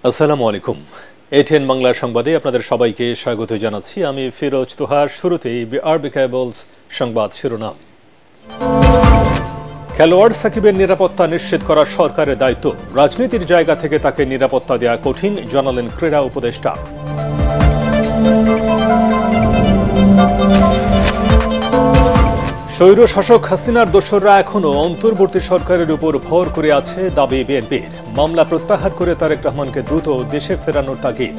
আসসালামু আলাইকুম। এটিএন বাংলা সংবাদে আপনাদের সবাইকে স্বাগত জানাচ্ছি। আমি ফিরোজ তোহার। শুরুতেই বিআরবি কেবলস সংবাদ শিরোনাম। খেলোয়াড় সাকিবের নিরাপত্তা নিশ্চিত করা সরকারের দায়িত্ব। রাজনীতির জায়গা থেকে তাকে নিরাপত্তা দেওয়া কঠিন, জানালেন ক্রীড়া উপদেষ্টা। স্বৈর শাসক হাসিনার দোসররা এখনও অন্তর্বর্তী সরকারের উপর ভর করে আছে, দাবি বিএনপির। মামলা প্রত্যাহার করে তারেক রহমানকে দ্রুত দেশে ফেরানোর তাগিদ।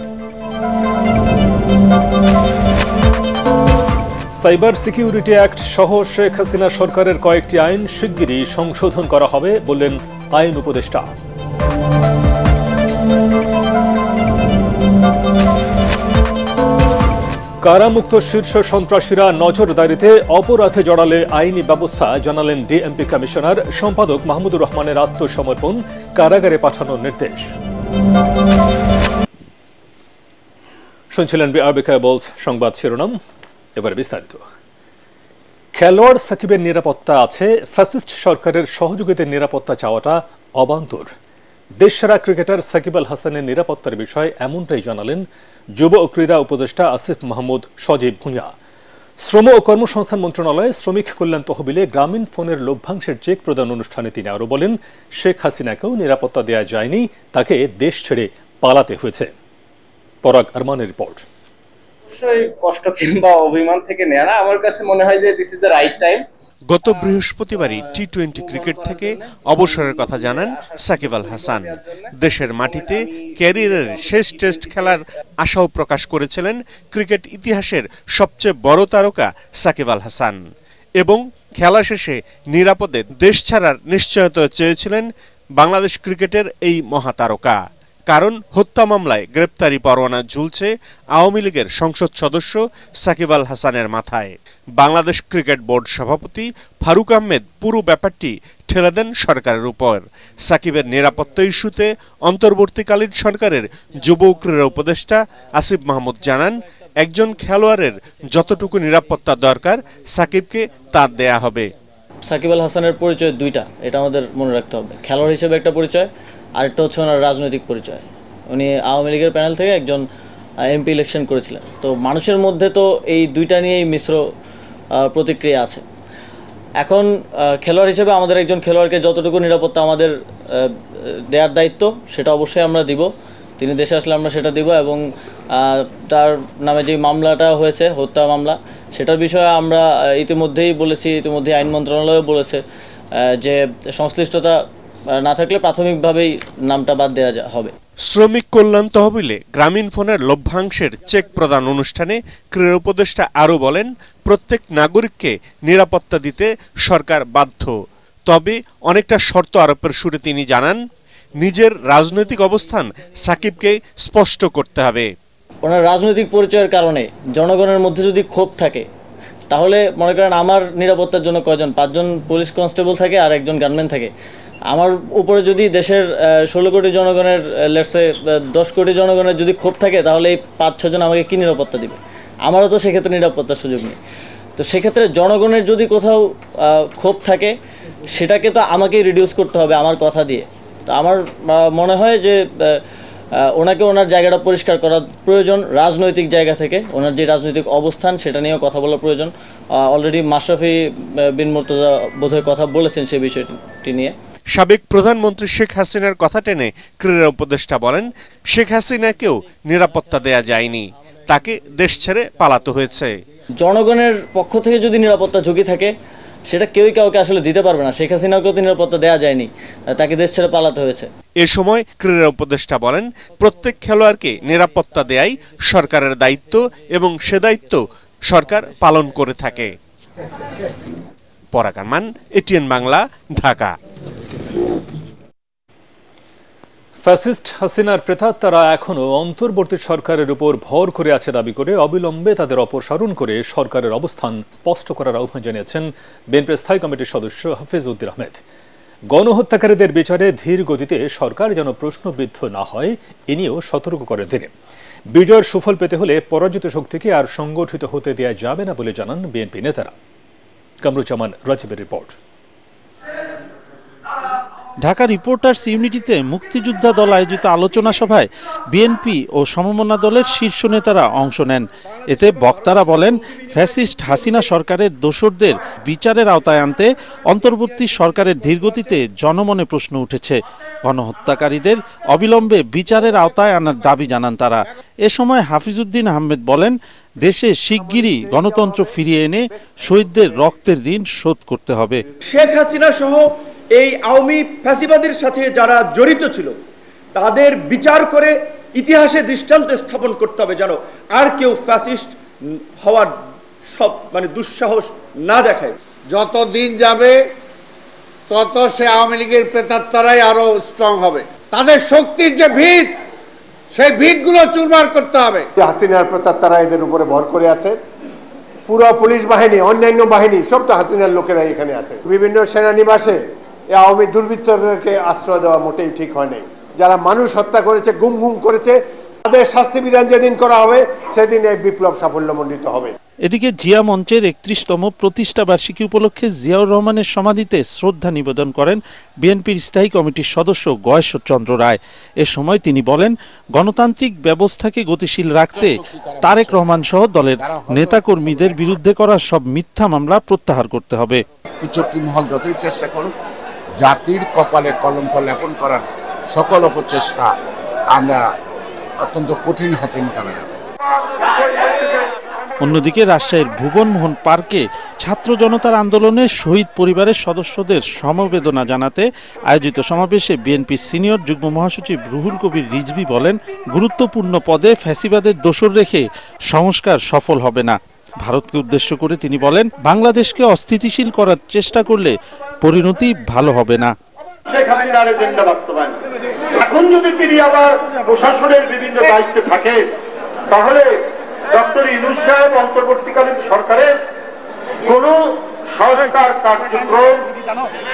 সাইবার সিকিউরিটি অ্যাক্ট সহ শেখ হাসিনা সরকারের কয়েকটি আইন শিগগিরই সংশোধন করা হবে, বললেন আইন উপদেষ্টা। কারামুক্ত শীর্ষ সন্ত্রাসীরা নজরদারিতে, অপরাধে জড়ালে আইনি ব্যবস্থা, জানালেন ডিএমপি কমিশনার। সম্পাদক মাহমুদুর রহমানের আত্মসমর্পণ, কারাগারে পাঠানোর নির্দেশ। শুনছিলেন বিআরবি কেবলস সংবাদ শিরোনাম। এবারে বিস্তারিত। খেলোয়াড় সাকিবের নিরাপত্তা আছে, ফ্যাসিস্ট সরকারের সহযোগিতার নিরাপত্তা চাওয়াটা অবান্তর। দেশসেরা ক্রিকেটার সাকিব আল হাসানের নিরাপত্তার বিষয়ে এমনটাই জানালেন যুব ও ক্রীড়া উপদেষ্টা আসিফ মাহমুদ সজীব ভূঁইয়া। শ্রম ও কর্মসংস্থান মন্ত্রণালয়ে শ্রমিক কল্যাণ তহবিলে গ্রামীণ ফোনের লভ্যাংশের চেক প্রদান অনুষ্ঠানে তিনি আরও বলেন, শেখ হাসিনাকেও নিরাপত্তা দেওয়া যায়নি, তাকে দেশ ছেড়ে পালাতে হয়েছে। পরাগ আরমানের রিপোর্ট। অবশ্যই কষ্ট কিংবা অভিমান থেকে নেয়া না, আমার কাছে মনে হয় যে this is the right time. গত বৃহস্পতিবারই টি-20 ক্রিকেট থেকে অবসরের কথা জানান সাকিব আল হাসান। দেশের মাটিতে ক্যারিয়ারের শেষ টেস্ট খেলার আশাও প্রকাশ করেছিলেন ক্রিকেট ইতিহাসের সবচেয়ে বড় তারকা সাকিব আল হাসান, এবং খেলা শেষে নিরাপদে দেশ ছাড়ার নিশ্চয়তা চেয়েছিলেন বাংলাদেশ ক্রিকেটের এই মহাতারকা। কারণ হত্যা মামলায় গ্রেপ্তারি পরোয়ানা ঝুলছে আওয়ামী লীগের সংসদ সদস্য সাকিব আল হাসানের মাথায়। বাংলাদেশ ক্রিকেট বোর্ড সভাপতি ফারুক আহমেদ পুরো ব্যাপারটি ঠেলে দেন সরকারের উপর। সাকিবের নিরাপত্তা ইস্যুতে অন্তর্বর্তীকালীন সরকারের যুব ক্রীড়া উপদেষ্টা আসিফ মাহমুদ জানান, একজন খেলোয়াড়ের যতটুকু নিরাপত্তা দরকার সাকিবকে তা দেয়া হবে। সাকিব আল হাসানের পরিচয় দুইটা, এটা আমাদের মনে রাখতে হবে। খেলোয়াড় হিসেবে একটা পরিচয়, আরেকটা হচ্ছে ওনার রাজনৈতিক পরিচয়। উনি আওয়ামী লীগের প্যানেল থেকে একজন এমপি ইলেকশন করেছিলেন। তো মানুষের মধ্যে তো এই দুইটা নিয়েই মিশ্র প্রতিক্রিয়া আছে। এখন খেলোয়াড় হিসেবে আমাদের একজন খেলোয়াড়কে যতটুকু নিরাপত্তা আমাদের দেওয়ার দায়িত্ব, সেটা অবশ্যই আমরা দিব। তিনি দেশে আসলে আমরা সেটা দিব, এবং তার নামে যে মামলাটা হয়েছে, হত্যা মামলা, সেটার বিষয়ে আমরা ইতিমধ্যেই বলেছি, ইতিমধ্যেই আইন মন্ত্রণালয়ও বলেছে যে সংশ্লিষ্টতা না থাকলে প্রাথমিকভাবেই নামটা বাদ দেওয়া হবে। শ্রমিক কল্যাণ তহবিলে গ্রামীণ ফোনের লভ্যাংশের চেক প্রদান অনুষ্ঠানে ক্রীড়া উপদেষ্টা আরও বলেন, প্রত্যেক নাগরিককে নিরাপত্তা দিতে সরকার বাধ্য। তবে অনেকটা শর্ত আরোপের সুরে তিনি জানান, নিজের রাজনৈতিক অবস্থান সাকিবকে স্পষ্ট করতে হবে। ওনার রাজনৈতিক পরিচয়ের কারণে জনগণের মধ্যে যদি ক্ষোভ থাকে, তাহলে মনে করেন আমার নিরাপত্তার জন্য কয়জন, 5 জন পুলিশ কনস্টেবল থাকে আর একজন গানম্যান থাকে। আমার উপরে যদি দেশের 16 কোটি জনগণের, লেটসে 10 কোটি জনগণের যদি ক্ষোভ থাকে, তাহলে এই 5-6 জন আমাকে কী নিরাপত্তা দিবে? আমারও তো সেক্ষেত্রে নিরাপত্তার সুযোগ নেই। তো সেক্ষেত্রে জনগণের যদি কোথাও ক্ষোভ থাকে, সেটাকে তো আমাকেই রিডিউস করতে হবে আমার কথা দিয়ে। তো আমার মনে হয় যে ওনাকে ওনার জায়গাটা পরিষ্কার করা প্রয়োজন। রাজনৈতিক জায়গা থেকে ওনার যে রাজনৈতিক অবস্থান, সেটা নিয়েও কথা বলা প্রয়োজন। অলরেডি মাশরাফি বিন মুর্তজা বোধহয় কথা বলেছেন সেই বিষয়টি নিয়ে। সাবেক প্রধানমন্ত্রী শেখ হাসিনার কথা টেনে ক্রীড়া উপদেষ্টা বলেন, শেখ হাসিনাকেও নিরাপত্তা দেয়া যায়নি, তাকে দেশ ছেড়ে পালাতে হয়েছে। জনগণের পক্ষ থেকে যদি নিরাপত্তা ঝুঁকি থাকে, সেটা কেউই কাউকে আসলে দিতে পারবে না। শেখ হাসিনাকেও তো নিরাপত্তা দেওয়া যায়নি, তাকে দেশ ছেড়ে পালাতে হয়েছে। এ সময় ক্রীড়া উপদেষ্টা বলেন, প্রত্যেক খেলোয়াড়কে নিরাপত্তা দেয়াই সরকারের দায়িত্ব, এবং সে দায়িত্ব সরকার পালন করে থাকে। পরাগ আরমান, এটিএন বাংলা, ঢাকা। ফ্যাসিস্ট হাসিনার প্রেতাত্মারা এখনও অন্তর্বর্তী সরকারের উপর ভর করে আছে দাবি করে অবিলম্বে তাদের অপসারণ করে সরকারের অবস্থান স্পষ্ট করার আহ্বান জানিয়েছেন বিএনপি স্থায়ী কমিটির সদস্য হাফিজ উদ্দিন আহমেদ। গণহত্যাকারীদের বিচারে ধীর গতিতে সরকার যেন প্রশ্নবিদ্ধ না হয়, এ নিয়েও সতর্ক করেন তিনি। বিজয়ের সুফল পেতে হলে পরাজিত শক্তিকে আর সংগঠিত হতে দেওয়া যাবে না বলে জানান বিএনপি নেতারা। কামরুজ্জামান রাজীবের রিপোর্ট। ঢাকা রিপোর্টার্স ইউনিটিতে মুক্তিযোদ্ধা দল আয়োজিত আলোচনা সভায় বিএনপি ও সমমনা দলের শীর্ষ নেতারা অংশ নেন। এতে বক্তারা বলেন, ফ্যাসিস্ট হাসিনা সরকারের দোসরদের বিচারের আওতায় আনতে অন্তর্বর্তী সরকারের ধীরগতিতে জনমনে প্রশ্ন উঠেছে। গণহত্যাকারীদের অবিলম্বে বিচারের আওতায় আনার দাবি জানান তারা। এ সময় হাফিজউদ্দিন আহমেদ বলেন, দেশে শিগগিরই গণতন্ত্র ফিরিয়ে এনে শহীদদের রক্তের ঋণ শোধ করতে হবে। শেখ হাসিনা সহ এই আওয়ামী ফ্যাসিবাদের সাথে যারা জড়িত ছিল তাদের বিচার করে ইতিহাসে দৃষ্টান্ত স্থাপন করতে হবে, যেন আর কেউ ফ্যাসিস্ট হওয়ার দুঃসাহস না দেখায়। যত দিন যাবে তত সে আওয়ামী লীগের প্রেতাত্মারাই আরো স্ট্রং হবে। তাদের শক্তির যে ভিত, সেই ভিতগুলো চুরমার করতে হবে। হাসিনার প্রেতাত্মারা এদের উপরে ভর করে আছে। পুরো পুলিশ বাহিনী, অন্যান্য বাহিনী সব তো হাসিনার লোকেরা এখানে আছে। বিভিন্ন সেনানিবাসে আওয়ামী দুর্বৃত্তদেরকে আশ্রয় দেওয়া মোটেই ঠিক হয় নাই। যারা মানুষ হত্যা করেছে, গুম করেছে, তাদের শাস্তি বিধান যেদিন করা হবে সেদিন এই বিপ্লব সাফল্যমণ্ডিত হবে। এদিকে জিয়া মঞ্চের ৩১তম প্রতিষ্ঠা বার্ষিকী উপলক্ষে জিয়াউর রহমানের সমাধিতে শ্রদ্ধা নিবেদন করেন বিএনপির স্থায়ী কমিটির সদস্য গয়েশ্বর চন্দ্র রায়। এ সময় তিনি বলেন, গণতান্ত্রিক ব্যবস্থাকে গতিশীল রাখতে তারেক রহমান সহ দলের নেতাকর্মীদের বিরুদ্ধে করা সব মিথ্যা মামলা প্রত্যাহার করতে হবে। কুচক্রী মহল যতই চেষ্টা করুক, জাতির কপালে কলঙ্ক লেপন করার সকল অপচেষ্টা আমরা অত্যন্ত কঠিন হাতে মোকাবেলা করব। অন্যদিকে রাজশাহীর ভুবনমোহন পার্কে ছাত্র জনতার আন্দোলনে শহীদ পরিবারের সদস্যদের সমবেদনা জানাতে আয়োজিত সমাবেশে বিএনপির সিনিয়র যুগ্ম মহাসচিব রুহুল কবির রিজভী বলেন, গুরুত্বপূর্ণ পদে ফ্যাসিবাদের দোসর রেখে সংস্কার সফল হবে না। ভারতকে উদ্দেশ্য করে তিনি বলেন, বাংলাদেশকে অস্থিতিশীল করার চেষ্টা করলে পরিণতি ভালো হবে না। এখন যদি তিনি আবার প্রশাসনের বিভিন্ন দায়িত্বে থাকে, তাহলে ডক্টর ইউনূস সাহেব অন্তর্বর্তীকালীন সরকারের কোন সংস্কার কার্যক্রম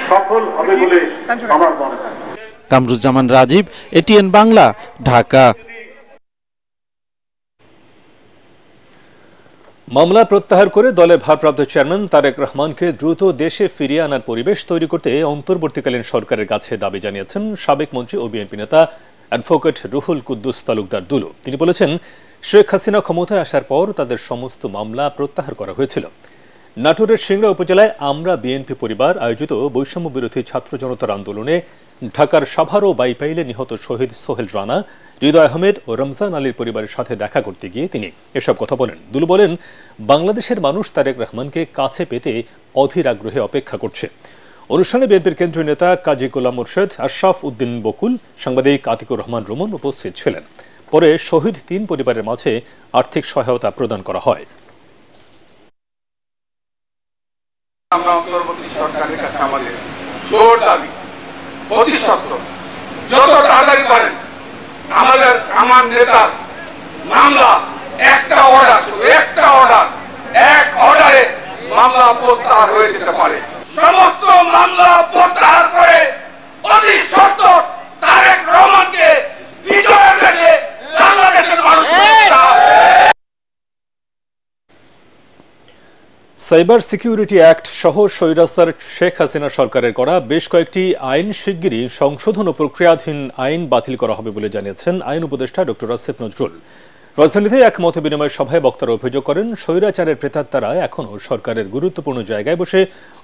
সফল হবে বলে আমার মনে হয়। কামরুজ্জামান রাজীব, এটিএন বাংলা, ঢাকা। মামলা প্রত্যাহার করে দলের ভারপ্রাপ্ত চেয়ারম্যান তারেক রহমানকে দ্রুত দেশে ফিরিয়ে আনার পরিবেশ তৈরি করতে অন্তর্বর্তীকালীন সরকারের কাছে দাবি জানিয়েছেন সাবেক মন্ত্রী ও বিএনপি নেতা অ্যাডভোকেট রুহুল কুদ্দুস তালুকদার দুলু। তিনি বলেছেন, শেখ হাসিনা ক্ষমতায় আসার পর তাদের সমস্ত মামলা প্রত্যাহার করা হয়েছিল। নাটোরের সিংড়া উপজেলায় আমরা বিএনপি পরিবার আয়োজিত বৈষম্য বিরোধী ছাত্র জনতার আন্দোলনে ঢাকার সাভার ও বাইপাইলে নিহত শহীদ সোহেল রানা, হৃদয় আহমেদ ও রমজান আলীর পরিবারের সাথে দেখা করতে গিয়ে তিনি এসব কথা বলেন। দুলু বলেন, বাংলাদেশের মানুষ তারেক রহমানকে কাছে পেতে অধীর আগ্রহে অপেক্ষা করছে। অনুষ্ঠানে বিএনপির কেন্দ্রীয় নেতা কাজী গোলাম মোর্শেদ, আশরাফ উদ্দিন বকুল, সাংবাদিক আতিকুর রহমান রুমন উপস্থিত ছিলেন। পরে শহীদ ৩ পরিবারের মাঝে আর্থিক সহায়তা প্রদান করা হয়। আমরা অন্তর্বর্তী সরকারের কাছে আমাদের জোর দাবি, অতি সত্ত্বর যত তাড়াতাড়ি পারেন আমার নেতা মামলা একটা অর্ডার, এক অর্ডারে মামলা প্রত্যাহার হয়ে যেতে পারে। সমস্ত মামলা প্রত্যাহার করে অতি সত্ত্বর তারেক রহমানকে বিজয়ের দেশে বাংলাদেশের মানুষ। সাইবার সিকিউরিটি অ্যাক্ট সহ স্বৈরাচার শেখ হাসিনা সরকারের করা বেশ কয়েকটি আইন শিগগিরই সংশোধন ও প্রক্রিয়াধীন আইন বাতিল করা হবে বলে জানিয়েছেন আইন উপদেষ্টা ডক্টর আসিফ নজরুল। রাজধানীতে এক মত বিনিময় সভায় বক্তারা অভিযোগ করেন, স্বৈরাচারের প্রেতাত্মারা এখনও সরকারের গুরুত্বপূর্ণ জায়গায় বসে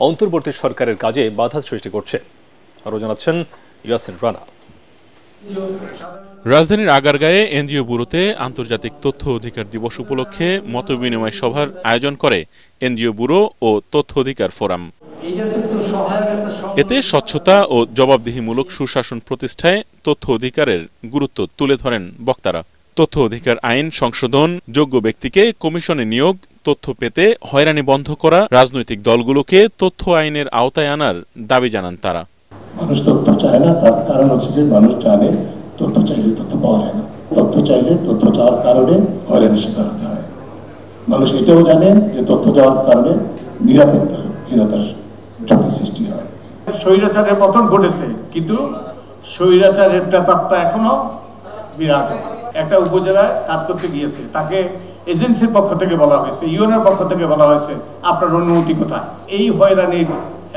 অন্তর্বর্তী সরকারের কাজে বাধা সৃষ্টি করছে। আরও জানাচ্ছেন ইয়াসিন রানা। রাজধানীর আগারগাঁয়ে এনজিও ব্যুরোতে আন্তর্জাতিক তথ্য অধিকার দিবস উপলক্ষে মতবিনিময় সভার আয়োজন করে এনজিও ব্যুরো ও তথ্য অধিকার ফোরাম। এতে স্বচ্ছতা ও জবাবদিহিমূলক সুশাসন প্রতিষ্ঠায় তথ্য অধিকারের গুরুত্ব তুলে ধরেন বক্তারা। তথ্য অধিকার আইন সংশোধন, যোগ্য ব্যক্তিকে কমিশনে নিয়োগ, তথ্য পেতে হয়রানি বন্ধ করা, রাজনৈতিক দলগুলোকে তথ্য আইনের আওতায় আনার দাবি জানান তারা। মানুষ তথ্য চায় না, তার কারণ হচ্ছে যে মানুষ জানে তথ্য চাইলে তথ্য পাওয়া যায় না, তথ্য চাইলে তথ্য চাওয়ার কারণে হয়রানি শিকার হতে হয়। মানুষ এটাও জানে যে তথ্য চাওয়ার কারণে নিরাপত্তাহীনতার ঝুঁকি সৃষ্টি হয়। স্বৈরাচারের পতন ঘটেছে, কিন্তু স্বৈরাচারের প্রেতাত্মা এখনো বিরাজ। একটা উপজেলায় কাজ করতে গিয়েছে, তাকে এজেন্সির পক্ষ থেকে বলা হয়েছে, ইউএনের পক্ষ থেকে বলা হয়েছে আপনার অনুমতি কোথায়। এই হয়রানি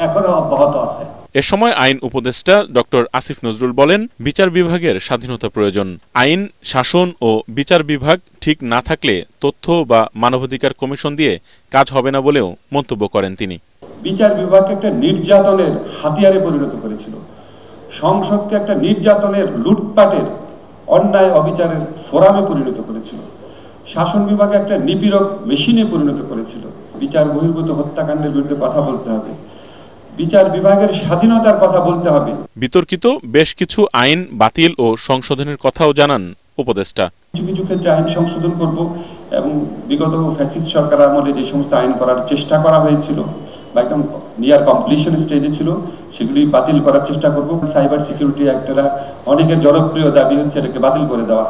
এখনো অব্যাহত আছে। এ সময় আইন উপদেষ্টা ডক্টর আসিফ নজরুল বলেন, বিচার বিভাগের স্বাধীনতা প্রয়োজন। আইন, শাসন ও বিচার বিভাগ ঠিক না থাকলে তথ্য বা মানবাধিকার কমিশন দিয়ে কাজ হবে না বলেও মন্তব্য করেন তিনি। বিচার বিভাগকে একটা নির্যাতনের হাতিয়ারে পরিণত করেছিল, সংসদকে একটা নির্যাতনের, লুটপাটের, অন্যায় অবিচারের ফোরামে পরিণত করেছিল, শাসন বিভাগে একটা নিপীড়ক মেশিনে পরিণত করেছিল। বিচার বহির্ভূত হত্যাকাণ্ডের বিরুদ্ধে কথা বলতে হবে, বিচার বিভাগের স্বাধীনতার কথা বলতে হবে। বিতর্কিত বেশ কিছু আইন বাতিল ও সংশোধনের কথাও জানান উপদেষ্টা। কিছু কিছু ক্ষেত্রে আইন সংশোধন করব এবং বিগত ফ্যাসিস্ট সরকার আমলে যে সমস্ত আইন করার চেষ্টা করা হয়েছিল বা একদম নিয়ার কমপ্লিশন স্টেজে ছিল সেগুলি বাতিল করার চেষ্টা করব। সাইবার সিকিউরিটি অ্যাক্টরা অনেকের জনপ্রিয় দাবি হচ্ছে এটাকে বাতিল করে দেওয়া।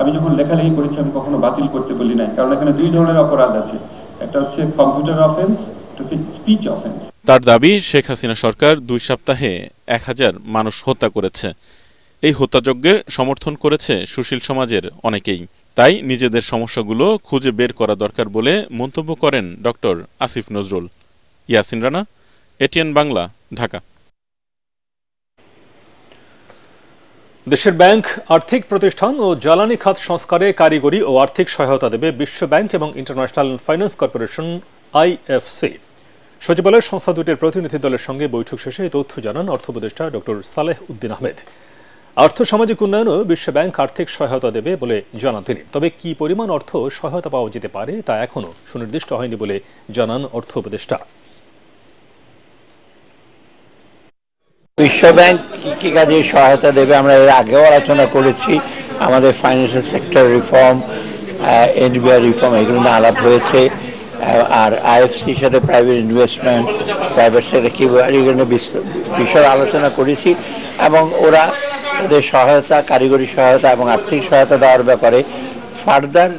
আমি যখন লেখালেখি করেছি আমি কখনো বাতিল করতে বলি নাই, কারণ এখানে দুই ধরনের অপরাধ আছে, একটা হচ্ছে কম্পিউটার অফেন্স, একটা হচ্ছে স্পিচ অফেন্স। তার দাবি, শেখ হাসিনা সরকার 2 সপ্তাহে 1000 মানুষ হত্যা করেছে। এই হত্যাযজ্ঞের সমর্থন করেছে সুশীল সমাজের অনেকেই। তাই নিজেদের সমস্যাগুলো খুঁজে বের করা দরকার বলে মন্তব্য করেন ডক্টর আসিফ নজরুল। ইয়াসিন রানা, এটিএন বাংলা, ঢাকা। দেশের ব্যাংক, আর্থিক প্রতিষ্ঠান ও জ্বালানি খাত সংস্কারে কারিগরি ও আর্থিক সহায়তা দেবে বিশ্ব ব্যাংক এবং ইন্টারন্যাশনাল ফাইন্যান্স কর্পোরেশন IFC। সচিবালয়ের সংস্থা দুটির প্রতিনিধি দলের সঙ্গে বৈঠক শেষে এই তথ্য জানান অর্থ উপদেষ্টা ডক্টর সালেহ উদ্দিন আহমেদ। আর্থ সামাজিক উন্নয়নও বিশ্ব ব্যাংক আর্থিক সহায়তা দেবে বলে জানান তিনি। তবে কি পরিমাণ অর্থ সহায়তা পাওয়া যেতে পারে তা এখনও সুনির্দিষ্ট হয়নি বলে জানান অর্থ উপদেষ্টা। বিশ্ব ব্যাংক কি কাজে সহায়তা দেবে আমরা এর আগেও আলোচনা করেছি। আমাদের financial sector reform, NBR reform, এগুলো নিয়ে আলাপ হয়েছে। আর IFCর সাথে প্রাইভেট ইনভেস্টমেন্ট, প্রাইভেট সেক্টর কি এগুলো বিষয়ে আলোচনা করেছি এবং ওরা ওদের সহায়তা, কারিগরি সহায়তা এবং আর্থিক সহায়তা দেওয়ার ব্যাপারে ফার্দার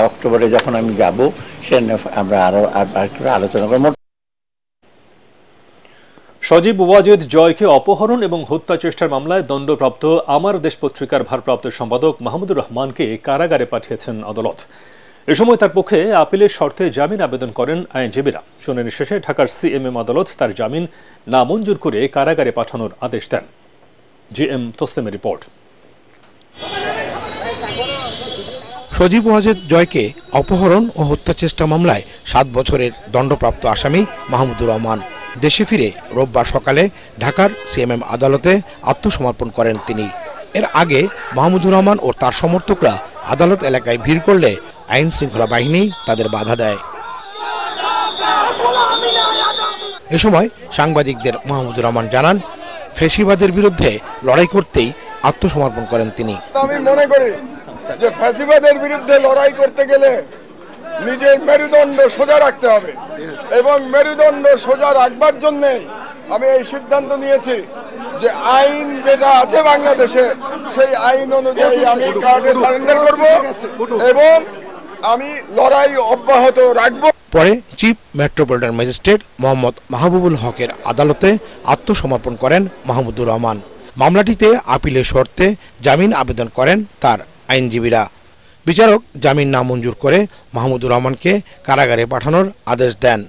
অক্টোবরে যখন আমি যাব সে আমরা আরো আলোচনা করব। সজীব ওয়াজেদ জয়কে অপহরণ এবং হত্যা চেষ্টার মামলায় দণ্ডপ্রাপ্ত আমার দেশ পত্রিকার ভারপ্রাপ্ত সম্পাদক মাহমুদুর রহমানকে কারাগারে পাঠিয়েছেন আদালত। এ সময় তার পক্ষে আপিলের শর্তে জামিন আবেদন করেন আইনজীবীরা। শুনানি শেষে ঢাকার CMM আদালত তার জামিন নামঞ্জুর করে কারাগারে পাঠানোর আদেশ দেন। GM তসলিমের রিপোর্ট। সজীব ওয়াজেদ জয়কে অপহরণ ও হত্যা চেষ্টা মামলায় 7 বছরের দণ্ডপ্রাপ্ত আসামি মাহমুদুর রহমান দেশে ফিরে রোববার সকালে ঢাকার CMM আদালতে আত্মসমর্পণ করেন তিনি। এর আগে মাহমুদুর রহমান ও তার সমর্থকরা আদালত এলাকায় ভিড় করলে আইন শৃঙ্খলা বাহিনী তাদের বাধা দেয়। এ সময় সাংবাদিকদের মাহমুদুর রহমান জানান, ফ্যাসিবাদের বিরুদ্ধে লড়াই করতেই আত্মসমর্পণ করেন তিনি। আমি মনে করি যে ফ্যাসিবাদের বিরুদ্ধে লড়াই করতে গেলে নিজের মেরুদণ্ড সোজা রাখতে হবে এবং মেরুদণ্ড সোজা রাখবার জন্য আমি এই সিদ্ধান্ত নিয়েছি যে আইন যেটা আছে বাংলাদেশে সেই আইন অনুযায়ী আমি কার্ডে সারেন্ডার করব এবং আমি লড়াই অব্যাহত রাখব। পরে chief metropolitan magistrate Mohammad Mahbubul হকের আদালতে আত্মসমর্পণ করেন মাহমুদুর রহমান। মামলাটিতে আপিলের শর্তে জামিন আবেদন করেন তার আইনজীবীরা। বিচারক জামিন নামঞ্জুর করে মাহমুদুর রহমানকে কারাগারে পাঠানোর আদেশ দেন।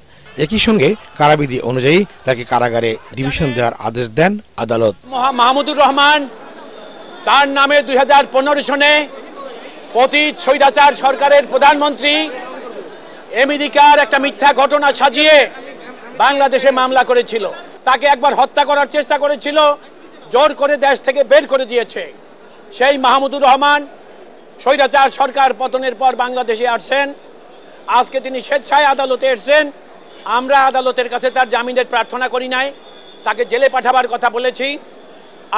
একই সঙ্গে কারাবিধি অনুযায়ী তাকে কারাগারে ডিভিশন দেওয়ার আদেশ দেন আদালত। মাহমুদুর রহমান তার নামে 2015 সনে পতিত স্বৈরাচার সরকারের প্রধানমন্ত্রী আমেরিকার একটা মিথ্যা ঘটনা সাজিয়ে বাংলাদেশে মামলা করেছিল। তাকে একবার হত্যা করার চেষ্টা করেছিল, জোর করে দেশ থেকে বের করে দিয়েছে। সেই মাহমুদুর রহমান স্বৈরাচার সরকার পতনের পর বাংলাদেশে আসছেন। আজকে তিনি স্বেচ্ছায় আদালতে এসেছেন। আমরা আদালতের কাছে তার জামিনের প্রার্থনা করি নাই, তাকে জেলে পাঠাবার কথা বলেছি।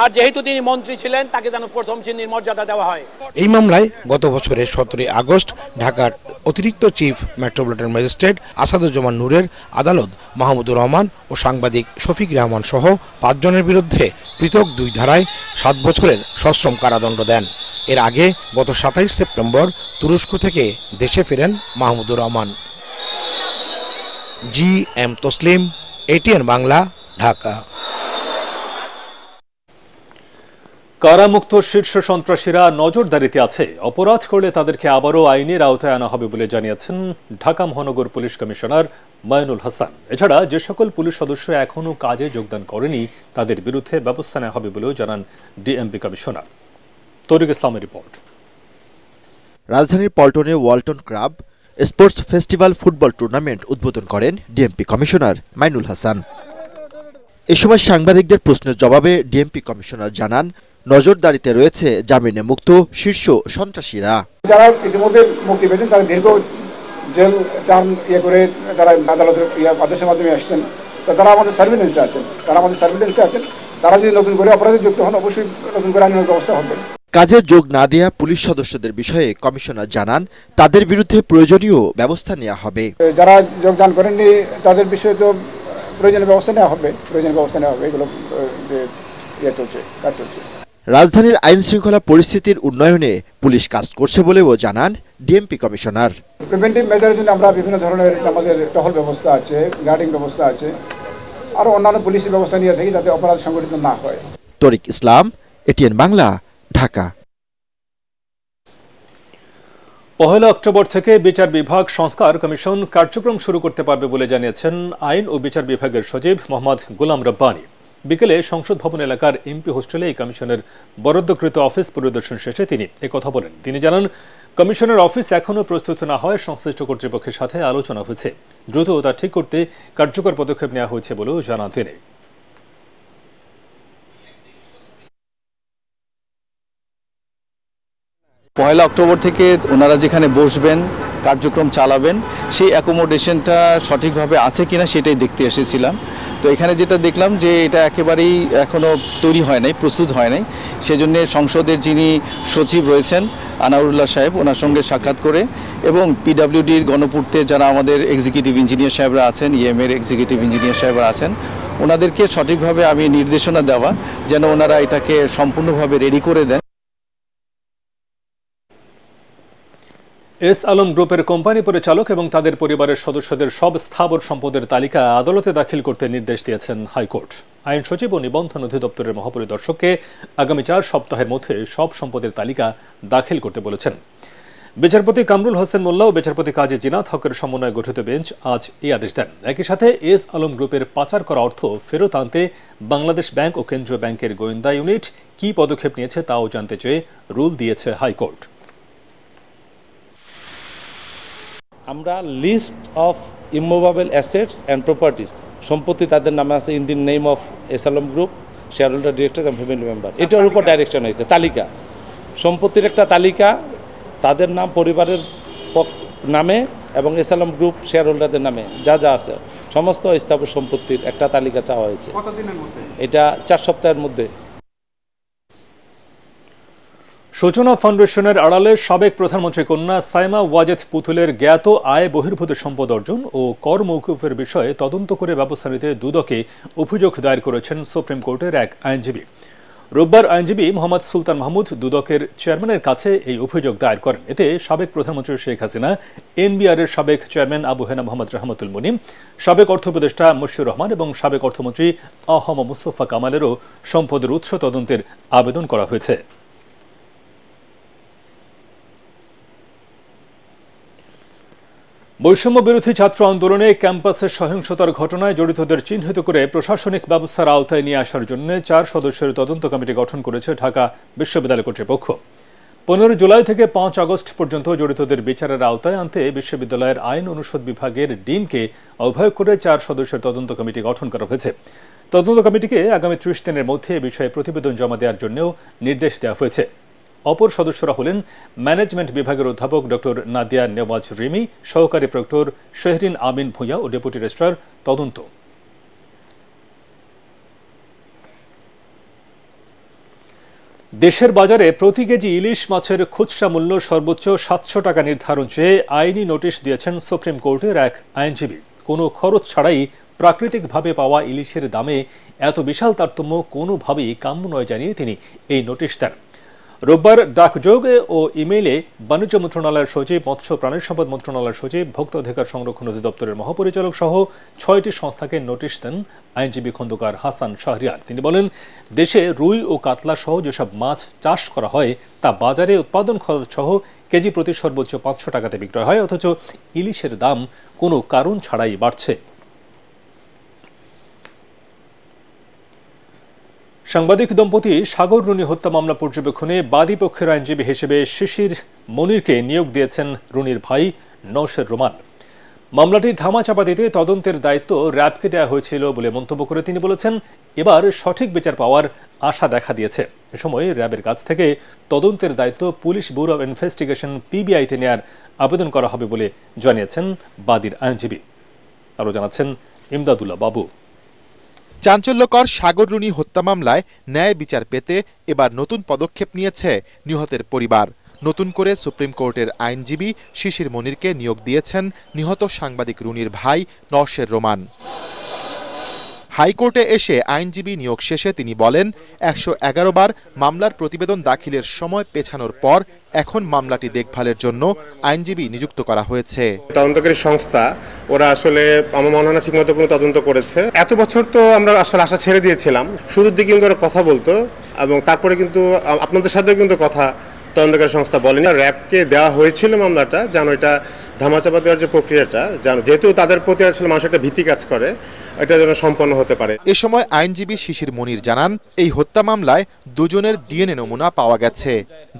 আর যেহেতু তিনি মন্ত্রী ছিলেন তাকে যেন প্রথম শ্রেণীর মর্যাদা দেওয়া হয়। এই মামলায় গত বছরের 17 আগস্ট ঢাকার অতিরিক্ত চিফ মেট্রোপলিটন ম্যাজিস্ট্রেট আসাদুজ্জামান নূরের আদালত মাহমুদুর রহমান ও সাংবাদিক শফিক রহমান সহ 5 জনের বিরুদ্ধে পৃথক 2 ধারায় 7 বছরের সশ্রম কারাদণ্ড দেন। এর আগে গত 27 সেপ্টেম্বর তুরস্ক থেকে দেশে ফেরেন মাহমুদুর রহমান। GM Taslim, ATN Bangla, Dhaka. কারামুক্ত শীর্ষ সন্ত্রাসীরা নজরদারিতে আছে, অপরাধ করলে তাদেরকে আবারও আইনের আওতায় আনা হবে বলে জানিয়েছেন ঢাকা মহানগর পুলিশ কমিশনার মাইনুল হাসান। এছাড়া যে সকল পুলিশ সদস্য এখনও কাজে যোগদান করেনি তাদের বিরুদ্ধে ব্যবস্থা নেওয়া হবে বলেও জানান ডিএমপি কমিশনার। তরিক ইসলামের রিপোর্ট। রাজধানীর পল্টনে Walton club sports festival football tournament উদ্বোধন করেন ডিএমপি কমিশনার মাইনুল হাসান। এ সময় সাংবাদিকদের প্রশ্নের জবাবে ডিএমপি কমিশনার জানান, নজরদারিতে রয়েছে জামিনে মুক্ত শীর্ষ সন্ত্রাসীরা। যারা ইতিমধ্যে মুক্তি পেয়েছেন তারা দীর্ঘ জেল টার্ম করে তারা আদালতের আদেশের মাধ্যমে আসছেন, তারা আমাদের সার্ভিলেন্সে আছেন। তারা যদি নতুন করে অপরাধে যুক্ত হন অবশ্যই নতুন করে আইনের ব্যবস্থা হবে। কাজে যোগ না দেয়া পুলিশ সদস্যদের বিষয়ে কমিশনার জানান, তাদের বিরুদ্ধে প্রয়োজনীয় ব্যবস্থা নেওয়া হবে। যারা যোগদান করেননি তাদের বিষয়ে তো প্রয়োজনীয় ব্যবস্থা নেওয়া হবে, এগুলো কাজ চলছে। রাজধানীর আইন শৃঙ্খলা পরিস্থিতির উন্নয়নে পুলিশ কাজ করছে বলেও জানান ডিএমপি কমিশনার। প্রিভেন্টিভ মেজারের জন্য আমরা বিভিন্ন ধরনের আমাদের টহল ব্যবস্থা আছে, গার্ডিং ব্যবস্থা আছে, আর অন্যান্য পুলিশি ব্যবস্থা নিয়ে থাকি যাতে অপরাধ সংগঠিত না হয়। তরিক ইসলাম, এটিএন বাংলা, ঢাকা। 1 অক্টোবর থেকে বিচার বিভাগ সংস্কার কমিশন কার্যক্রম শুরু করতে পারবে বলে জানিয়েছেন আইন ও বিচার বিভাগের সচিব মোহাম্মদ গোলাম রব্বানী। বিকেলে সংসদ ভবন এলাকার এমপি হোস্টেলে এই কমিশনের বরাদ্দকৃত অফিস পরিদর্শন শেষে তিনি একথা বলেন। তিনি জানান, কমিশনের অফিস এখনও প্রস্তুত না হয় সংশ্লিষ্ট কর্তৃপক্ষের সাথে আলোচনা হয়েছে, দ্রুত তা ঠিক করতে কার্যকর পদক্ষেপ নেওয়া হয়েছে বলেও জানান তিনি। 1 অক্টোবর থেকে ওনারা যেখানে বসবেন, কার্যক্রম চালাবেন, সেই অ্যাকোমোডেশনটা সঠিকভাবে আছে কিনা সেটাই দেখতে এসেছিলাম। তো এখানে যেটা দেখলাম যে এটা একেবারেই এখনও তৈরি হয় নাই, প্রস্তুত হয় নাই। সেজন্য সংসদের যিনি সচিব রয়েছেন আনাউরুল্লাহ সাহেব, ওনার সঙ্গে সাক্ষাৎ করে এবং পিডব্লিউডির গণপূর্তে যারা আমাদের এক্সিকিউটিভ ইঞ্জিনিয়ার সাহেবরা আছেন, ইএমের এক্সিকিউটিভ ইঞ্জিনিয়ার সাহেবরা আছেন, ওনাদেরকে সঠিকভাবে আমি নির্দেশনা দেওয়া যেন ওনারা এটাকে সম্পূর্ণভাবে রেডি করে দেন। এস আলম গ্রুপের কোম্পানি পরিচালক এবং তাদের পরিবারের সদস্যদের সব স্থাবর সম্পদের তালিকা আদালতে দাখিল করতে নির্দেশ দিয়েছেন হাইকোর্ট। আইন সচিব ও নিবন্ধন অধিদপ্তরের মহাপরিদর্শককে আগামী 4 সপ্তাহের মধ্যে সব সম্পদের তালিকা দাখিল করতে বলেছেন। বিচারপতি কামরুল হোসেন মোল্লা ও বিচারপতি কাজী জিনাত হকের সমন্বয়ে গঠিত বেঞ্চ আজ এই আদেশ দেন। একই সাথে এস আলম গ্রুপের পাচার করা অর্থ ফেরত আনতে বাংলাদেশ ব্যাংক ও কেন্দ্রীয় ব্যাংকের গোয়েন্দা ইউনিট কী পদক্ষেপ নিয়েছে তাও জানতে চেয়ে রুল দিয়েছে হাইকোর্ট। আমরা list of immovable assets and properties, সম্পত্তি তাদের নামে আছে in the name of S Alam group, shareholder, director এবং ফ্যামিলি মেম্বার, এটার উপর ডাইরেকশন হয়েছে। তালিকা, সম্পত্তির একটা তালিকা, তাদের নাম, পরিবারের নামে এবং এস আলম গ্রুপ শেয়ার হোল্ডারদের নামে যা যা আছে সমস্ত স্থাবর সম্পত্তির একটা তালিকা চাওয়া হয়েছে। এটা 4 সপ্তাহের মধ্যে। সূচনা ফাউন্ডেশনের আড়ালে সাবেক প্রধানমন্ত্রী কন্যা সাইমা ওয়াজেদ পুতুলের জ্ঞাত আয় বহির্ভূত সম্পদ অর্জন ও কর মওকুফের বিষয়ে তদন্ত করে ব্যবস্থা নিতে দুদকে অভিযোগ দায়ের করেছেন সুপ্রিম কোর্টের এক আইনজীবী। রোববার আইনজীবী মোহাম্মদ সুলতান মাহমুদ দুদকের চেয়ারম্যানের কাছে এই অভিযোগ দায়ের করেন। এতে সাবেক প্রধানমন্ত্রী শেখ হাসিনা, এনবিআরের সাবেক চেয়ারম্যান আবু হেনা মোহাম্মদ রহমতুল মুনিম, সাবেক অর্থ উপদেষ্টা মুশিউর রহমান এবং সাবেক অর্থমন্ত্রী আহম মুস্তফা কামালেরও সম্পদের উৎস তদন্তের আবেদন করা হয়েছে। বৈষম্য বিরোধী ছাত্র আন্দোলনে ক্যাম্পাসে সহিংসতার ঘটনায় জড়িতদের চিহ্নিত করে প্রশাসনিক ব্যবস্থার আওতায় নিয়ে আসার জন্য 4 সদস্যের তদন্ত কমিটি গঠন করেছে ঢাকা বিশ্ববিদ্যালয় কর্তৃপক্ষ। 15 জুলাই থেকে 5 আগস্ট পর্যন্ত জড়িতদের বিচারের আওতায় আনতে বিশ্ববিদ্যালয়ের আইন অনুষদ বিভাগের ডিনকে আহ্বায়ক করে 4 সদস্যের তদন্ত কমিটি গঠন করা হয়েছে। তদন্ত কমিটিকে আগামী 30 দিনের মধ্যে এ বিষয়ে প্রতিবেদন জমা দেওয়ার জন্যও নির্দেশ দেওয়া হয়েছে। অপর সদস্যরা হলেন ম্যানেজমেন্ট বিভাগের অধ্যাপক ডক্টর নাদিয়া নেওয়াজ রিমি, সহকারী প্রক্টর শেহরিন আমিন ভূঁইয়া ও ডেপুটি রেজিস্ট্রার তদন্ত। দেশের বাজারে প্রতি কেজি ইলিশ মাছের খুচরা মূল্য সর্বোচ্চ 700 টাকা নির্ধারণ চেয়ে আইনি নোটিশ দিয়েছেন সুপ্রিম কোর্টের এক আইনজীবী। কোনো খরচ ছাড়াই প্রাকৃতিকভাবে পাওয়া ইলিশের দামে এত বিশাল তারতম্য কোনোভাবেই কাম্য নয় জানিয়ে তিনি এই নোটিশ দেন। রোববার ডাকযোগে ও ইমেইলে বাণিজ্য মন্ত্রণালয়ের সচিব, মৎস্য প্রাণী সম্পদ মন্ত্রণালয়ের সচিব, ভোক্তা অধিকার সংরক্ষণ অধিদপ্তরের মহাপরিচালক সহ 6টি সংস্থাকে নোটিশ দেন আইনজীবী খন্দকার হাসান শাহরিয়ার। তিনি বলেন, দেশে রুই ও কাতলা সহ যেসব মাছ চাষ করা হয় তা বাজারে উৎপাদন খরচ সহ কেজি প্রতি সর্বোচ্চ 500 টাকাতে বিক্রয় হয়, অথচ ইলিশের দাম কোনো কারণ ছাড়াই বাড়ছে। সাংবাদিক দম্পতি সাগর রুনি হত্যা মামলা পর্যবেক্ষণে বাদী পক্ষের আইনজীবী হিসেবে শিশির মনিরকে নিয়োগ দিয়েছেন রুনির ভাই নওশের রোমান। মামলাটি ধামাচাপা দিতে তদন্তের দায়িত্ব র্যাবকে দেওয়া হয়েছিল বলে মন্তব্য করে তিনি বলেছেন, এবার সঠিক বিচার পাওয়ার আশা দেখা দিয়েছে। এ সময় র্যাবের কাছ থেকে তদন্তের দায়িত্ব পুলিশ ব্যুরো অব ইনভেস্টিগেশন পিবিআইতে নেয়ার আবেদন করা হবে বলে জানিয়েছেন বাদীর আইনজীবী। আরও জানাচ্ছেন ইমদাদুল্লাহ বাবু। চাঞ্চল্যকর সাগর রুনি হত্যা মামলায় ন্যায় বিচার পেতে এবার নতুন পদক্ষেপ নিয়েছে নিহতের পরিবার। নতুন করে সুপ্রিম কোর্টের আইনজীবী শিশির মনিরকে নিয়োগ দিয়েছেন নিহত সাংবাদিক রুনির ভাই নওশের রোমান। হাইকোর্টে এসে আইনজীবী নিয়োগ শেষে তিনি বলেন, 111 বার মামলার প্রতিবেদন দাখিলের সময় পেছানোর পর এখন মামলাটি দেখভালের জন্য আইনজীবী নিযুক্ত করা হয়েছে। তদন্তকারী সংস্থা ওরা আসলে আমার মনে হয় না ঠিকমতো কোনো তদন্ত করেছে। এত বছর তো আমরা আসলে আশা ছেড়ে দিয়েছিলাম, শুরুর দিকে কিন্তু ওরা কথা বলতো এবং তারপরে কিন্তু আপনাদের সাথেও কিন্তু কথা তদন্তকারী সংস্থা বলেনি। র্যাবকে দেওয়া হয়েছিল মামলাটা, যেন এটা ধামাচাপা দেওয়ার যে প্রক্রিয়াটা, যেহেতু তাদের প্রতি আসলে মানুষ একটা ভীতি কাজ করে, এটা যেন সম্পন্ন হতে পারে। এ সময় আইনজীবী শিশির মনির জানান, এই হত্যা মামলায় দুজনের ডিএনএ নমুনা পাওয়া গেছে।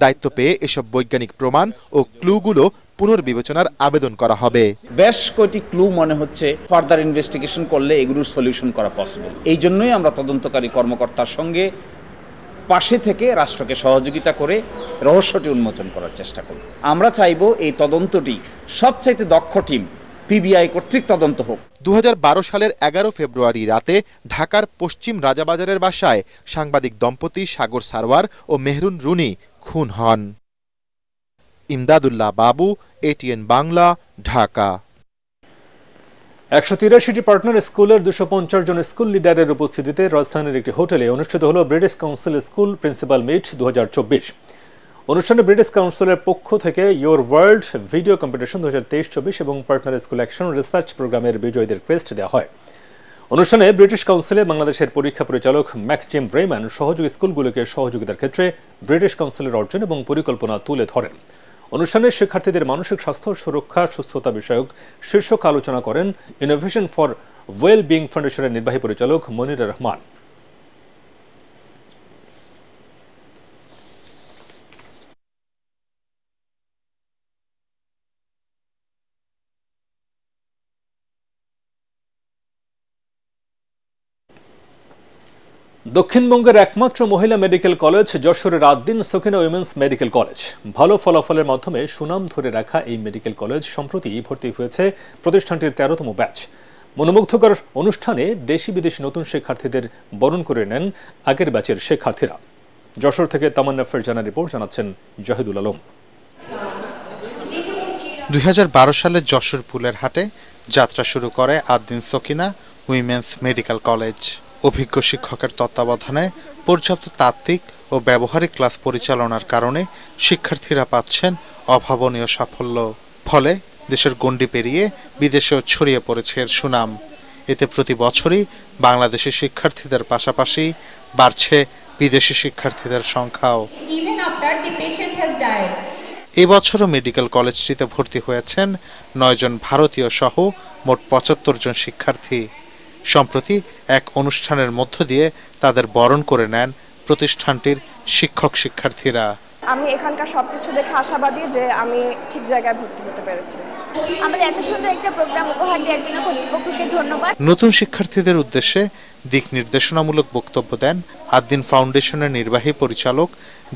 দায়িত্ব পেয়ে এসব বৈজ্ঞানিক প্রমাণ ও ক্লুগুলো পুনর্বিবেচনার আবেদন করা হবে। বেশ কয়েকটি ক্লু মনে হচ্ছে ফার্দার ইনভেস্টিগেশন করলে এগুলোর সলিউশন করা পসিবল। এই জন্যই আমরা তদন্তকারী কর্মকর্তার সঙ্গে পাশে থেকে রাষ্ট্রকে সহযোগিতা করে রহস্যটি উন্মোচন করার চেষ্টা করব। আমরা চাইব এই তদন্তটি সবচাইতে দক্ষ টিম পিবিআই কর্তৃক তদন্ত হোক। 2012 সালের 11 ফেব্রুয়ারি রাতে ঢাকার পশ্চিম রাজাবাজারের বাসায় সাংবাদিক দম্পতি সাগর সারওয়ার ও মেহরুন রুনি খুন হন। ইমদাদুল্লাহ বাবু, এটিএন বাংলা, ঢাকা। 183টি পার্টনার স্কুলের 250 জন স্কুল লিডারের উপস্থিতিতে রাজধানীর একটি হোটেলে অনুষ্ঠিত হল British Council school principal meet 2024। অনুষ্ঠানে ব্রিটিশ কাউন্সিলের পক্ষ থেকে ইয়োর ওয়ার্ল্ড ভিডিও কম্পিটিশন 2023-24 এবং পার্টনার স্কুল অ্যাকশন রিসার্চ প্রোগ্রামের বিজয়ীদের ক্রেস্ট দেওয়া হয়। অনুষ্ঠানে ব্রিটিশ কাউন্সিলে বাংলাদেশের পরীক্ষা পরিচালক ম্যাকজিম ব্রেম্যান সহযোগী স্কুলগুলোকে সহযোগিতার ক্ষেত্রে ব্রিটিশ কাউন্সিলের অর্জন এবং পরিকল্পনা তুলে ধরেন। অনুষ্ঠানে শিক্ষার্থীদের মানসিক স্বাস্থ্য, সুরক্ষা, সুস্থতা বিষয়ক শীর্ষক আলোচনা করেন ইনোভেশন ফর ওয়েল বিং ফাউন্ডেশনের নির্বাহী পরিচালক মনিরুর রহমান। দক্ষিণবঙ্গের একমাত্র মহিলা মেডিকেল কলেজ যশোরের Ad-din Sakina women's medical college. ভালো ফলাফলের মাধ্যমে সুনাম ধরে রাখা এই মেডিকেল কলেজ সম্প্রতি ভর্তি হয়েছে প্রতিষ্ঠানটির 13তম ব্যাচ। মনোমুগ্ধকর অনুষ্ঠানে দেশি বিদেশি নতুন শিক্ষার্থীদের বরণ করে নেন আগের ব্যাচের শিক্ষার্থীরা। যশোর থেকে তামান্না ফেরজানা রিপোর্ট, জানাচ্ছেন জাহিদুল আলম। 2012 সালে যশোর ফুলের হাটে যাত্রা শুরু করে Ad-din Sakina women's medical college. অভিজ্ঞ শিক্ষকের তত্ত্বাবধানে পর্যাপ্ত তাত্ত্বিক ও ব্যবহারিক ক্লাস পরিচালনার কারণে শিক্ষার্থীরা পাচ্ছেন অভাবনীয় সাফল্য। ফলে দেশের গণ্ডি পেরিয়ে বিদেশেও ছড়িয়ে পড়েছে এর সুনাম। এতে প্রতি বছরই বাংলাদেশি শিক্ষার্থীদের পাশাপাশি বাড়ছে বিদেশি শিক্ষার্থীদের সংখ্যাও। এবছরও মেডিকেল কলেজটিতে ভর্তি হয়েছেন 9 জন ভারতীয় সহ মোট 75 জন শিক্ষার্থী। সম্প্রতি এক অনুষ্ঠানের মধ্য দিয়ে তাদের বরণ করে নেন প্রতিষ্ঠানটির শিক্ষক শিক্ষার্থীরা। আমি এখানকার সবকিছু দেখে আশাবাদী যে আমি ঠিক জায়গায় ভর্তি হতে পেরেছি। আমাদের এত সুন্দর একটা প্রোগ্রাম উপহার দেওয়ার জন্য কর্তৃপক্ষকে ধন্যবাদ। নতুন শিক্ষার্থীদের উদ্দেশ্যে দিক নির্দেশনামূলক বক্তব্য দেন আদ্দিন ফাউন্ডেশনের নির্বাহী পরিচালক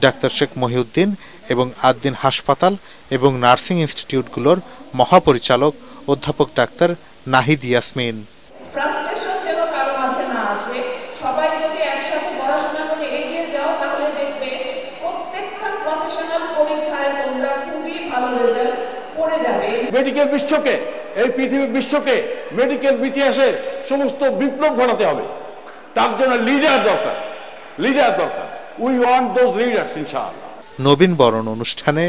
ডাক্তার শেখ মহিউদ্দিন এবং আদ্দিন হাসপাতাল এবং নার্সিং ইনস্টিটিউটগুলোর মহাপরিচালক অধ্যাপক ডাক্তার নাহিদ ইয়াসমিন। ফ্রাস্ট্রেশন যেন কারো মাঝে না আসে, সবাই যদি একসাথে পড়াশোনা করে এগিয়ে যাও তাহলে দেখবে প্রত্যেকটা প্রফেশনাল পরীক্ষায় তোমরা খুবই ভালো রেজাল্ট করে যাবে। মেডিকেল বিশ্বকে, এই পৃথিবীর বিশ্বকে মেডিকেল ইতিহাসের সমস্ত বিপ্লব ঘটাতে হবে। তার জন্য লিডার দরকার, লিডার দরকার। উই ওয়ান্ট দোজ লিডার্স ইনশাআল্লাহ। নবীন বরণ অনুষ্ঠানে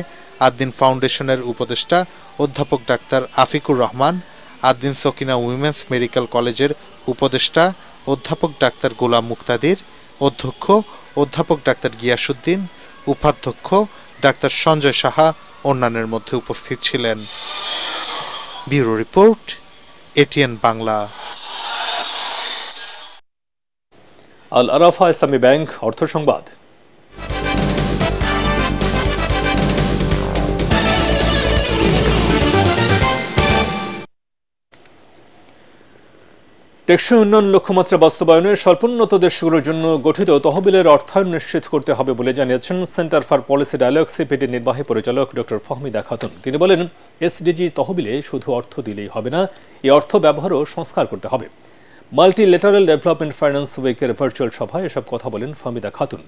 আদ্দিন ফাউন্ডেশনের উপদেষ্টা অধ্যাপক ডাক্তার আফিকুর রহমান, আদ্দিন সকিনা উইমেন্স মেডিকেল কলেজের উপদেষ্টা অধ্যাপক ডাক্তার গোলাম মুক্তাদির, অধ্যক্ষ অধ্যাপক ডাক্তার গিয়াসউদ্দিন, উপাধ্যক্ষ ডাক্তার সঞ্জয় সাহা অন্যান্যের মধ্যে উপস্থিত ছিলেন। Bureau report, ATN Bangla. Al Arafah Islami bank অর্থ সংবাদ। টেকসই উন্নয়ন লক্ষ্যমাত্রা বাস্তবায়নে স্বল্পোন্নত দেশগুলোর জন্য গঠিত তহবিলের অর্থায়ন নিশ্চিত করতে হবে বলে জানিয়েছেন Centre for Policy Dialogue CPD নির্বাহী পরিচালক ডক্টর ফাহমিদা খাতুন। তিনি বলেন, এসডিজি তহবিলে শুধু অর্থ দিলেই হবে না, এই অর্থ ব্যবহারও সংস্কার করতে হবে। মাল্টিল্যাটারাল ডেভেলপমেন্ট ফাইন্যান্স উইকের ভার্চুয়াল সভায় এসব কথা বলেন ফাহমিদা খাতুন।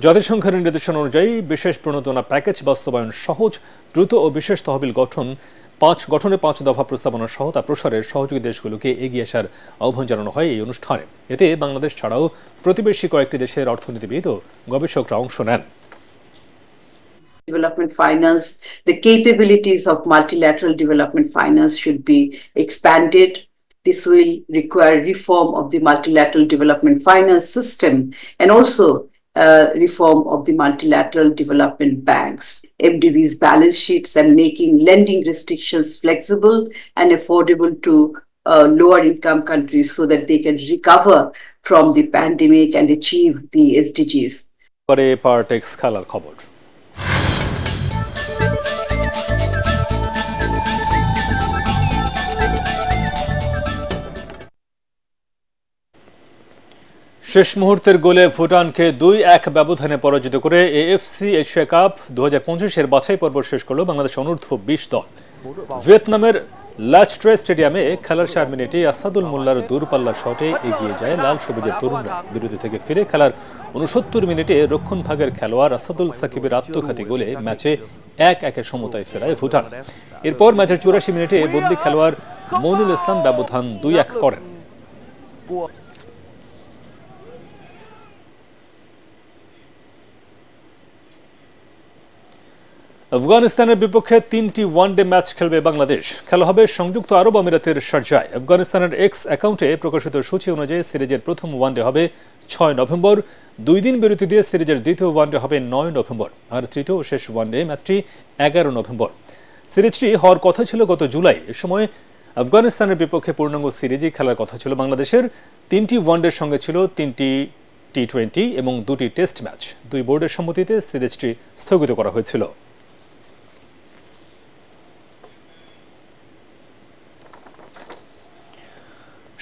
জাতিসংঘের নির্দেশনা অনুযায়ী বিশেষ প্রণোদনা প্যাকেজ বাস্তবায়ন সহজ, দ্রুত ও বিশেষ তহবিল গঠনে 5 দফা প্রস্তাবনা সহ তা প্রসারের সহযোগী দেশগুলোকে এগিয়ে আসার আহ্বান জানানো হয় এই অনুষ্ঠানে। এতে বাংলাদেশ ছাড়াও প্রতিবেশী কয়েকটি দেশের অর্থনীতিবিদ ও গবেষকরা অংশ নেন। Development finance, the capabilities of multilateral development finance should be expanded. This will require reform of the multilateral development finance system and also reform of the multilateral development banks, MDB's balance sheets, and making lending restrictions flexible and affordable to lower income countries so that they can recover from the pandemic and achieve the SDGs. পরে পার্টেক্স খেলার খবর। শেষ মুহূর্তের গোলে ভুটানকে 2-1 ব্যবধানে পরাজিত করে AFC Asia cup 2025-এর বাছাই পর্ব শেষ করল বাংলাদেশ অনূর্ধ্ব 20 দল। ভিয়েতনামের লাচট্রে স্টেডিয়ামে খেলার 4 মিনিটে আসাদুল মোল্লার দূরপাল্লার শটে এগিয়ে যায় লাল সবুজের তরুণরা। বিরতি থেকে ফিরে খেলার 69 মিনিটে রক্ষণভাগের খেলোয়াড় আসাদুল সাকিবের আত্মঘাতী গোলে ম্যাচে 1-1 সমতায় ফেরায় ভুটান। এরপর ম্যাচের 84 মিনিটে বদলি খেলোয়াড় মইনুল ইসলাম ব্যবধান 2-1 করেন। আফগানিস্তানের বিপক্ষে 3টি ওয়ানডে ম্যাচ খেলবে বাংলাদেশ। খেলা হবে সংযুক্ত আরব আমিরাতের শারজায়। আফগানিস্তানের এক্স অ্যাকাউন্টে প্রকাশিত সূচি অনুযায়ী সিরিজের প্রথম ওয়ানডে হবে 6 নভেম্বর, 2 দিন বিরতি দিয়ে সিরিজের দ্বিতীয় ওয়ানডে হবে 9 নভেম্বর, আর তৃতীয় ও শেষ ওয়ানডে ম্যাচটি 11 নভেম্বর। সিরিজটি হওয়ার কথা ছিল গত জুলাই। এ সময় আফগানিস্তানের বিপক্ষে পূর্ণাঙ্গ সিরিজই খেলার কথা ছিল বাংলাদেশের। 3টি ওয়ানডের সঙ্গে ছিল 3টি টি20 এবং 2টি টেস্ট ম্যাচ। 2 বোর্ডের সম্মতিতে সিরিজটি স্থগিত করা হয়েছিল।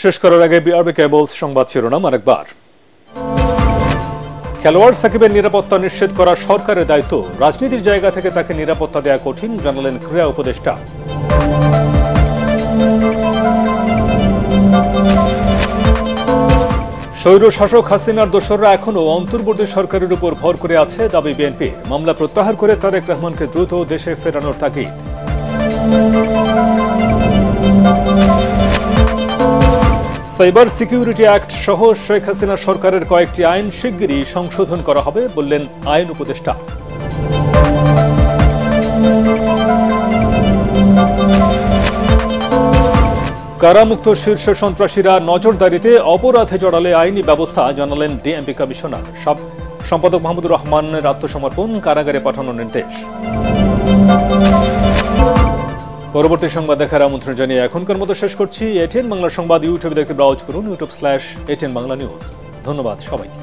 শেষ করার আগে বিআরবি কেবলস সংবাদ শিরোনাম আরেকবার। খেলোয়াড় সাকিবের নিরাপত্তা নিশ্চিত করা সরকারের দায়িত্ব, রাজনীতির জায়গা থেকে তাকে নিরাপত্তা দেওয়া কঠিন, জানালেন ক্রীড়া উপদেষ্টা। স্বৈর শাসক হাসিনার দোসররা এখনো অন্তর্বর্তী সরকারের উপর ভর করে আছে, দাবি বিএনপি। মামলা প্রত্যাহার করে তারেক রহমানকে দ্রুত দেশে ফেরানোর তাগিদ। সাইবার সিকিউরিটি অ্যাক্ট সহ শেখ হাসিনা সরকারের কয়েকটি আইন শিগগিরই সংশোধন করা হবে, বললেন আইন উপদেষ্টা। কারামুক্ত শীর্ষ সন্ত্রাসীরা নজরদারিতে অপরাধে জড়ালে আইনি ব্যবস্থা, জানালেন ডিএমপি কমিশনার। সম্পাদক মাহমুদুর রহমানের আত্মসমর্পণ, কারাগারে পাঠানোর নির্দেশ। পরবর্তী সংবাদ দেখার আমন্ত্রণ জানিয়ে এখনকার মতো শেষ করছি। এটিএন বাংলা সংবাদ ইউটিউবে দেখতে ব্রাউজ করুন, youtube/ATN বাংলা নিউজ। ধন্যবাদ সবাইকে।